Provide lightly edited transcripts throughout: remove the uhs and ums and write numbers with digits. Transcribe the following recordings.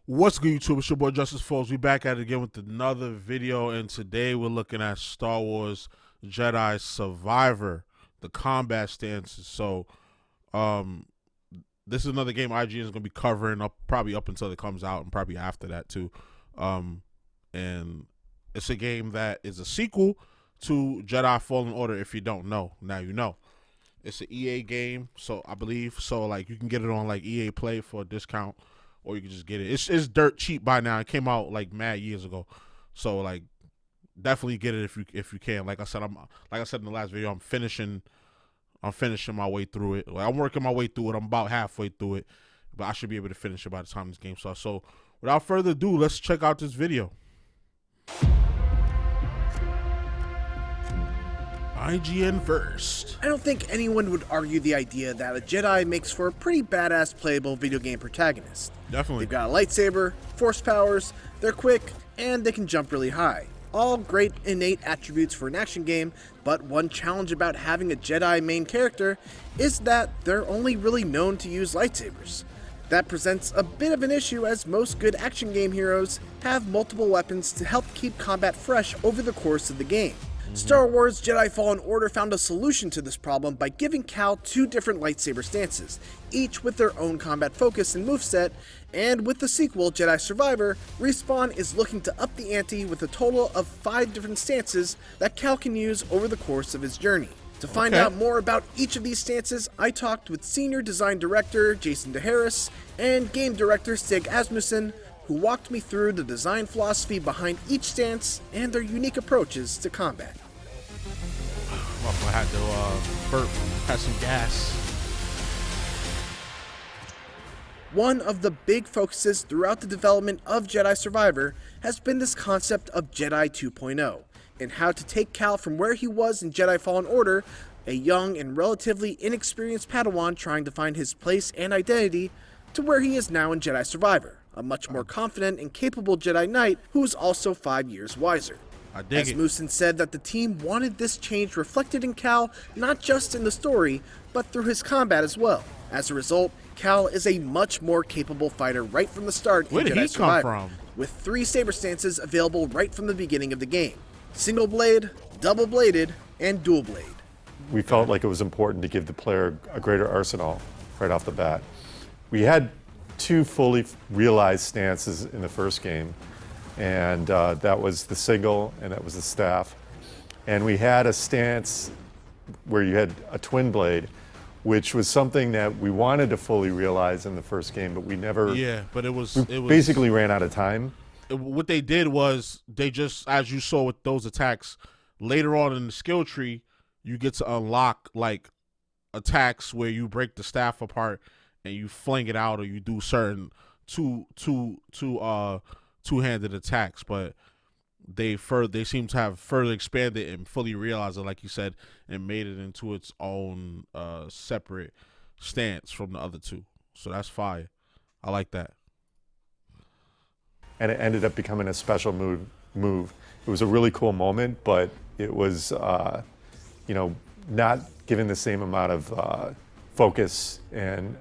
What's good, YouTube? It's your boy JusticeXFalls. We back at it again with another video, and today we're looking at Star Wars Jedi Survivor, the combat stances. So, this is another game IGN is gonna be covering up, probably up until it comes out, and probably after that too. And it's a game that is a sequel to Jedi Fallen Order. If you don't know, now you know. It's an EA game, so I believe so. Like you can get it on like EA Play for a discount. Or you can just get it. It's dirt cheap by now. It came out like mad years ago, so like definitely get it if you can. Like I said in the last video, I'm finishing my way through it. Like, I'm working my way through it. I'm about halfway through it, but I should be able to finish it by the time this game starts. So without further ado, let's check out this video. IGN first. I don't think anyone would argue the idea that a Jedi makes for a pretty badass playable video game protagonist. Definitely. They've got a lightsaber, force powers, they're quick, and they can jump really high. All great innate attributes for an action game, but one challenge about having a Jedi main character is that they're only really known to use lightsabers. That presents a bit of an issue as most good action game heroes have multiple weapons to help keep combat fresh over the course of the game. Star Wars Jedi Fallen Order found a solution to this problem by giving Cal two different lightsaber stances, each with their own combat focus and moveset, and with the sequel, Jedi Survivor, Respawn is looking to up the ante with a total of 5 different stances that Cal can use over the course of his journey. To find out more about each of these stances, I talked with Senior Design Director Jason DeHarris and Game Director Stig Asmussen, who walked me through the design philosophy behind each stance and their unique approaches to combat. I had to burp, had some gas. One of the big focuses throughout the development of Jedi Survivor has been this concept of Jedi 2.0, and how to take Cal from where he was in Jedi Fallen Order, a young and relatively inexperienced Padawan trying to find his place and identity, to where he is now in Jedi Survivor, a much more confident and capable Jedi Knight who is also 5 years wiser. Asmussen said that the team wanted this change reflected in Cal, not just in the story, but through his combat as well. As a result, Cal is a much more capable fighter right from the start in Jedi Survivor, with 3 saber stances available right from the beginning of the game: single blade, double bladed, and dual blade. We felt like it was important to give the player a greater arsenal right off the bat. We had 2 fully realized stances in the first game, and that was the single and that was the staff. And we had a stance where you had a twin blade, which was something that we wanted to fully realize in the first game, but we never. Yeah, but it was basically ran out of time. What they did was they just, as you saw with those attacks, later on in the skill tree, you get to unlock like attacks where you break the staff apart and you fling it out, or you do certain two-handed attacks. But they seem to have further expanded and fully realized it, like you said, and made it into its own separate stance from the other 2. So that's fire. I like that. And it ended up becoming a special move. It was a really cool moment, but it was, not given the same amount of focus and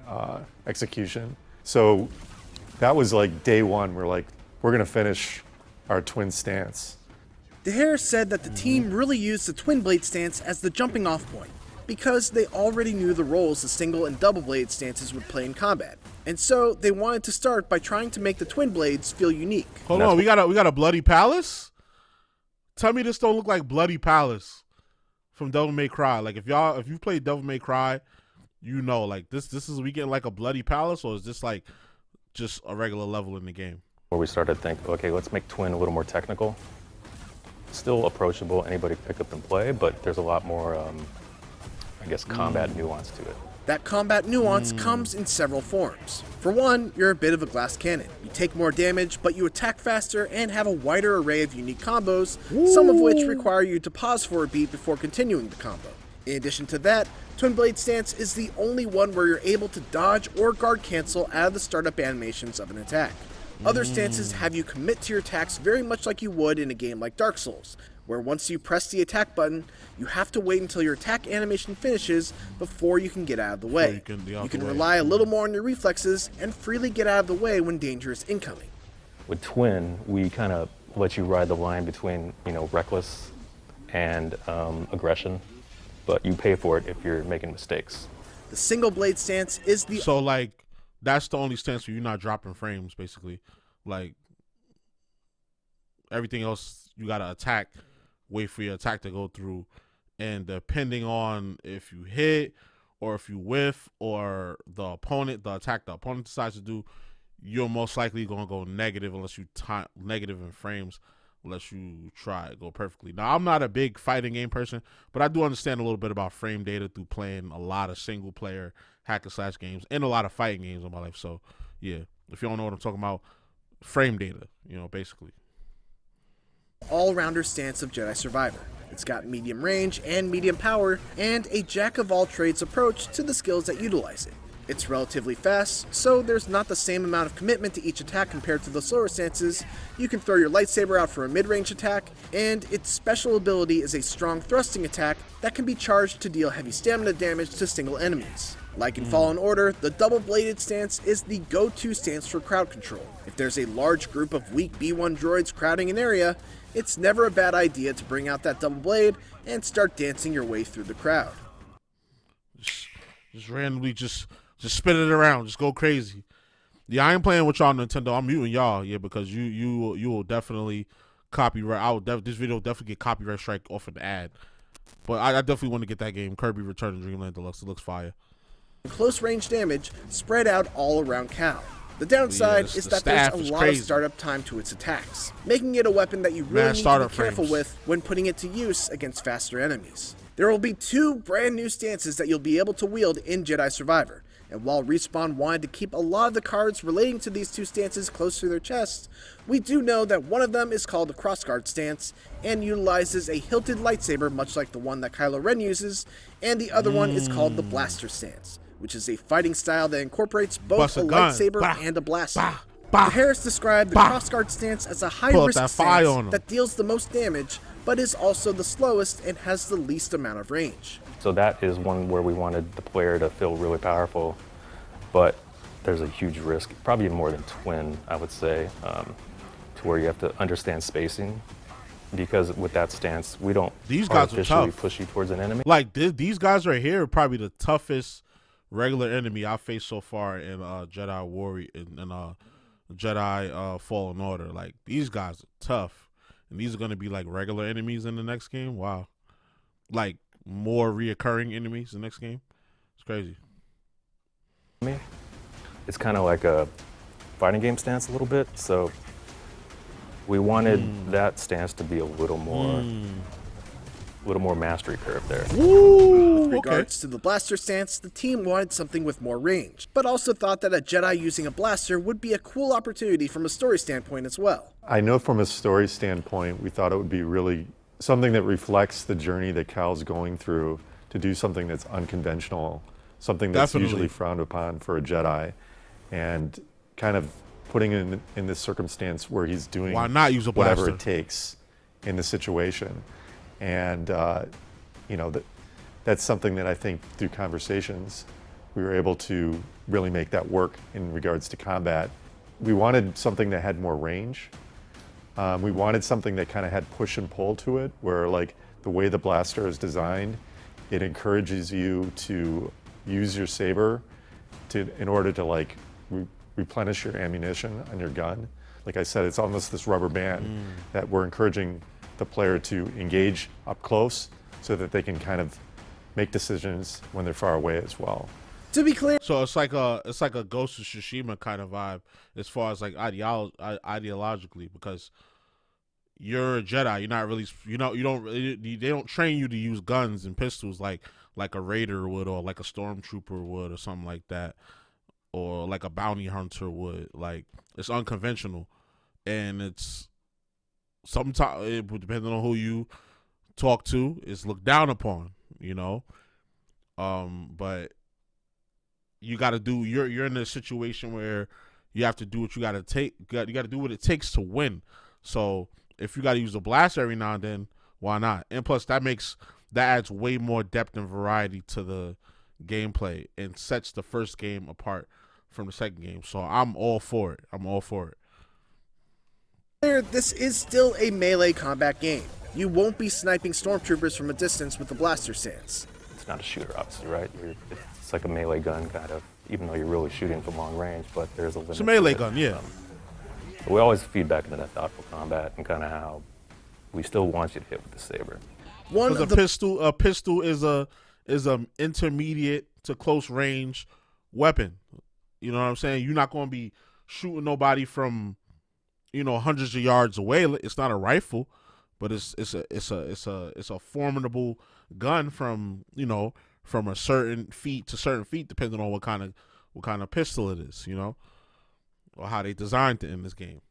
execution. So that was like day one. We're going to finish our twin stance. DeHarris said that the team really used the twin blade stance as the jumping off point, because they already knew the roles the single and double blade stances would play in combat. And so they wanted to start by trying to make the twin blades feel unique. Hold on, we got a Bloody Palace? Tell me this don't look like Bloody Palace from Devil May Cry. Like if you've played Devil May Cry, you know, like this is we getting like a Bloody Palace, or is this like just a regular level in the game? Where we started to think, okay, let's make twin a little more technical. Still approachable, anybody can pick up and play, but there's a lot more, combat nuance to it. That combat nuance comes in several forms. For one, you're a bit of a glass cannon. You take more damage, but you attack faster and have a wider array of unique combos, some of which require you to pause for a beat before continuing the combo. In addition to that, Twin Blade Stance is the only one where you're able to dodge or guard cancel out of the startup animations of an attack. Other stances have you commit to your attacks very much like you would in a game like Dark Souls, where once you press the attack button, you have to wait until your attack animation finishes before you can get out of the way. You can rely a little more on your reflexes and freely get out of the way when danger is incoming. With Twin, we kind of let you ride the line between, reckless and aggression, but you pay for it if you're making mistakes. The single blade stance is the So like that's the only stance where you're not dropping frames, basically. Like everything else, you gotta attack, wait for your attack to go through, and depending on if you hit or if you whiff or the attack the opponent decides to do, you're most likely gonna go negative unless you negative in frames, unless you try to go perfectly. Now, I'm not a big fighting game person, but I do understand a little bit about frame data through playing a lot of single player hack and slash games and a lot of fighting games in my life. So yeah, if you don't know what I'm talking about, frame data, basically. all-rounder stance of Jedi Survivor. It's got medium range and medium power, and a jack-of-all-trades approach to the skills that utilize it. It's relatively fast, so there's not the same amount of commitment to each attack compared to the slower stances. You can throw your lightsaber out for a mid-range attack, and its special ability is a strong thrusting attack that can be charged to deal heavy stamina damage to single enemies. Like in Fallen Order, the double-bladed stance is the go-to stance for crowd control. If there's a large group of weak B1 droids crowding an area, it's never a bad idea to bring out that double blade and start dancing your way through the crowd. Just randomly just spin it around, just go crazy. Yeah, I ain't playing with y'all Nintendo. I'm muting y'all, because you will definitely copyright. This video will definitely get copyright strike off an ad. But I definitely want to get that game, Kirby Return to Dreamland Deluxe. It looks fire. Close range damage spread out all around Cal. The downside is that there's a lot of startup time to its attacks, making it a weapon that you really need to be careful with when putting it to use against faster enemies. There will be 2 brand new stances that you'll be able to wield in Jedi Survivor, and while Respawn wanted to keep a lot of the cards relating to these 2 stances close to their chests, we do know that one of them is called the Crossguard stance and utilizes a hilted lightsaber much like the one that Kylo Ren uses, and the other one is called the Blaster stance, which is a fighting style that incorporates both a lightsaber and a blaster. Harris described the Crossguard stance as a high-risk stance that deals the most damage, but is also the slowest and has the least amount of range. So that is one where we wanted the player to feel really powerful, but there's a huge risk, probably more than Twin, I would say, to where you have to understand spacing, because with that stance, we don't artificially push you towards an enemy. Like these guys right here are probably the toughest regular enemy I've faced so far in Jedi Warrior and Jedi Fallen Order. Like these guys are tough, and these are gonna be like regular enemies in the next game. Wow, like more reoccurring enemies in the next game. It's crazy. It's kind of like a fighting game stance a little bit, so we wanted that stance to be a little more mastery curve there. With regards to the blaster stance, the team wanted something with more range, but also thought that a Jedi using a blaster would be a cool opportunity from a story standpoint as well. I know from a story standpoint, we thought it would be really something that reflects the journey that Cal's going through to do something that's unconventional, something that's usually frowned upon for a Jedi, and kind of putting him in this circumstance where he's doing whatever it takes in the situation. And that's something that I think through conversations we were able to really make that work in regards to combat. We wanted something that had more range. We wanted something that kind of had push and pull to it, where like the way the blaster is designed, it encourages you to use your saber in order to like replenish your ammunition on your gun. Like I said, it's almost this rubber band that we're encouraging the player to engage up close so that they can kind of make decisions when they're far away as well. To be clear, so it's like a Ghost of Tsushima kind of vibe as far as like ideologically, because you're a Jedi. You're not really, they don't train you to use guns and pistols like a Raider would, or like a Stormtrooper would, or something like that, or like a bounty hunter would. Like it's unconventional, and it's sometimes, depending on who you talk to, it's looked down upon, but you got to do. You're in a situation where you have to do what you got to take. You got to do what it takes to win. So if you got to use a blast every now and then, why not? And plus, that adds way more depth and variety to the gameplay and sets the first game apart from the second game. So I'm all for it. This is still a melee combat game. You won't be sniping stormtroopers from a distance with the blaster stance. It's not a shooter, obviously, right? It's like a melee gun, kind of, even though you're really shooting from long range, but there's a limit. It's a melee gun, yeah. But we always feedback into that thoughtful combat and kind of how we still want you to hit with the saber. A pistol is a intermediate to close range weapon. You know what I'm saying? You're not going to be shooting nobody from, hundreds of yards away. It's not a rifle, but it's a formidable gun from a certain feet to certain feet, depending on what kind of pistol it is, or how they designed it in this game.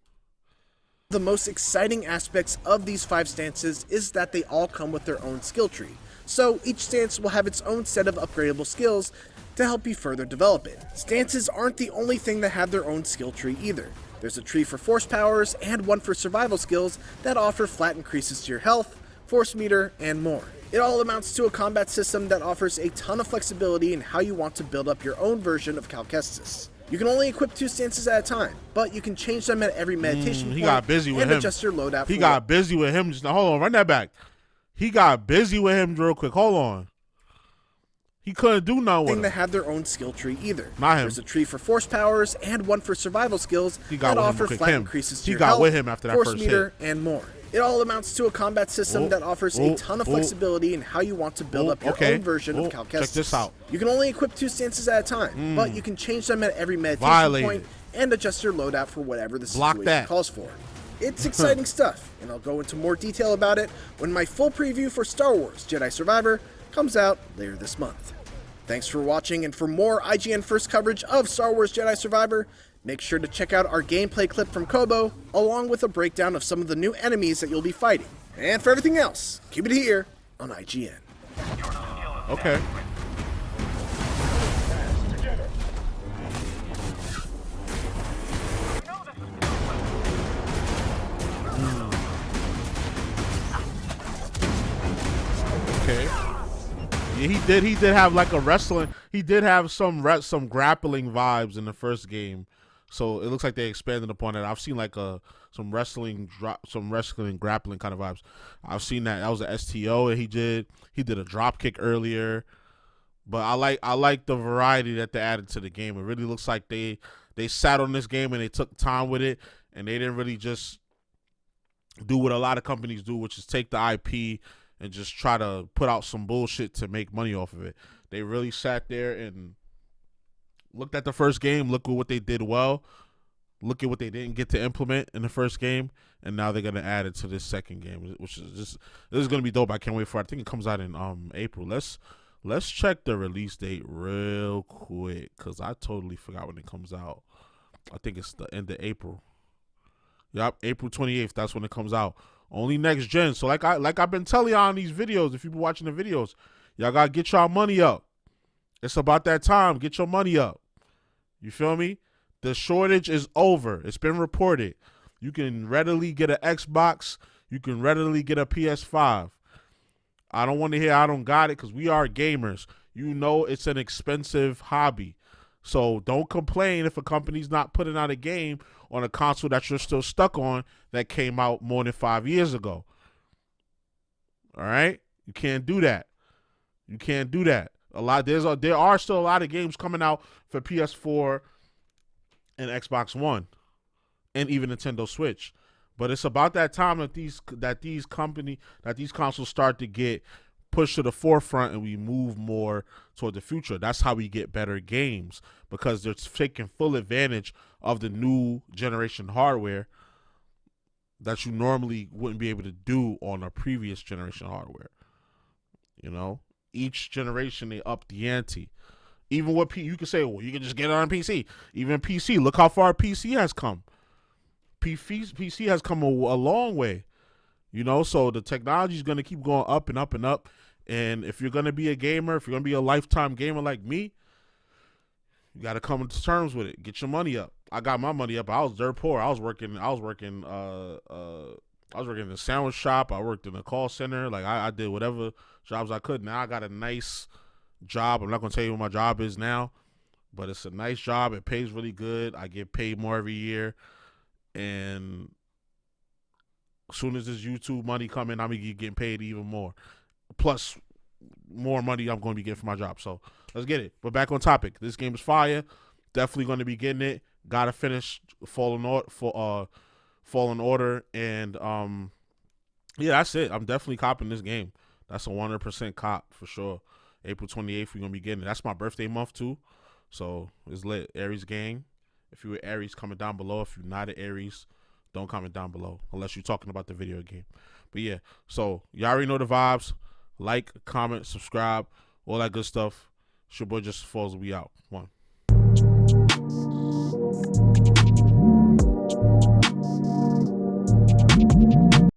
The most exciting aspects of these 5 stances is that they all come with their own skill tree. So each stance will have its own set of upgradable skills to help you further develop it. Stances aren't the only thing that have their own skill tree either. There's a tree for force powers and one for survival skills that offer flat increases to your health, force meter, and more. It all amounts to a combat system that offers a ton of flexibility in how you want to build up your own version of Cal Kestis. You can only equip 2 stances at a time, but you can change them at every meditation point got busy with and him. adjust your loadout. He got busy with him just now. Hold on, run that back. He got busy with him real quick. Hold on. He couldn't do nothing with him. That have their own skill tree either. Not him. There's a tree for force powers and one for survival skills that offer flat increases to your health, force meter, and more. It all amounts to a combat system that offers a ton of flexibility in how you want to build up your own version of Cal Kestis. Check this out. You can only equip 2 stances at a time, but you can change them at every meditation point and adjust your loadout for whatever the situation calls for. It's exciting stuff, and I'll go into more detail about it when my full preview for Star Wars Jedi Survivor comes out later this month. Thanks for watching, and for more IGN First coverage of Star Wars Jedi Survivor, make sure to check out our gameplay clip from Kobo, along with a breakdown of some of the new enemies that you'll be fighting. And for everything else, keep it here on IGN. Okay. Okay. Yeah, he did have like a wrestling. He did have some grappling vibes in the first game, so it looks like they expanded upon it. I've seen like some wrestling grappling kind of vibes. I've seen that. That was an STO, and he did a drop kick earlier. But I like the variety that they added to the game. It really looks like they sat on this game and they took time with it, and they didn't really just do what a lot of companies do, which is take the IP and just try to put out some bullshit to make money off of it. They really sat there and looked at the first game, look at what they did well, look at what they didn't get to implement in the first game, and now they're gonna add it to this second game, which is this is gonna be dope. I can't wait for it. I think it comes out in April. Let's check the release date real quick, because I totally forgot when it comes out. I think it's the end of April. Yep, April 28th. That's when it comes out. Only next gen. So like I've been telling y'all in these videos, if you've been watching the videos, y'all gotta get y'all money up. It's about that time. Get your money up. You feel me? The shortage is over. It's been reported. You can readily get an Xbox. You can readily get a PS5. I don't want to hear I don't got it, because we are gamers. You know it's an expensive hobby. So don't complain if a company's not putting out a game on a console that you're still stuck on that came out more than 5 years ago. All right? You can't do that. You can't do that. There are still a lot of games coming out for PS4 and Xbox One and even Nintendo Switch. But it's about that time that these consoles start to get pushed to the forefront and we move more toward the future. That's how we get better games, because they're taking full advantage of the new generation hardware that you normally wouldn't be able to do on a previous generation hardware. You know, each generation they up the ante. Even what you can say, well, you can just get it on PC. Even PC, look how far PC has come. PC has come a long way. You know, so the technology is going to keep going up and up and up. And if you're going to be a gamer, if you're going to be a lifetime gamer like me, you got to come to terms with it. Get your money up. I got my money up. I was dirt poor. I was working in the sandwich shop. I worked in a call center. Like I did whatever jobs I could. Now I got a nice job. I'm not going to tell you what my job is now, but it's a nice job. It pays really good. I get paid more every year. And As soon as this YouTube money come in, I'm gonna be getting paid even more. Plus more money I'm gonna be getting for my job. So let's get it. But back on topic. This game is fire. Definitely gonna be getting it. Gotta finish Fallen Order, and yeah, that's it. I'm definitely copping this game. That's a 100% cop for sure. April 28th, we're gonna be getting it. That's my birthday month too, so it's lit. Aries gang. If you were Aries, comment down below. If you're not an Aries, don't comment down below unless you're talking about the video game. But yeah, so y'all already know the vibes. Like, comment, subscribe, all that good stuff. It's your boy JusticeXFalls. We out. One.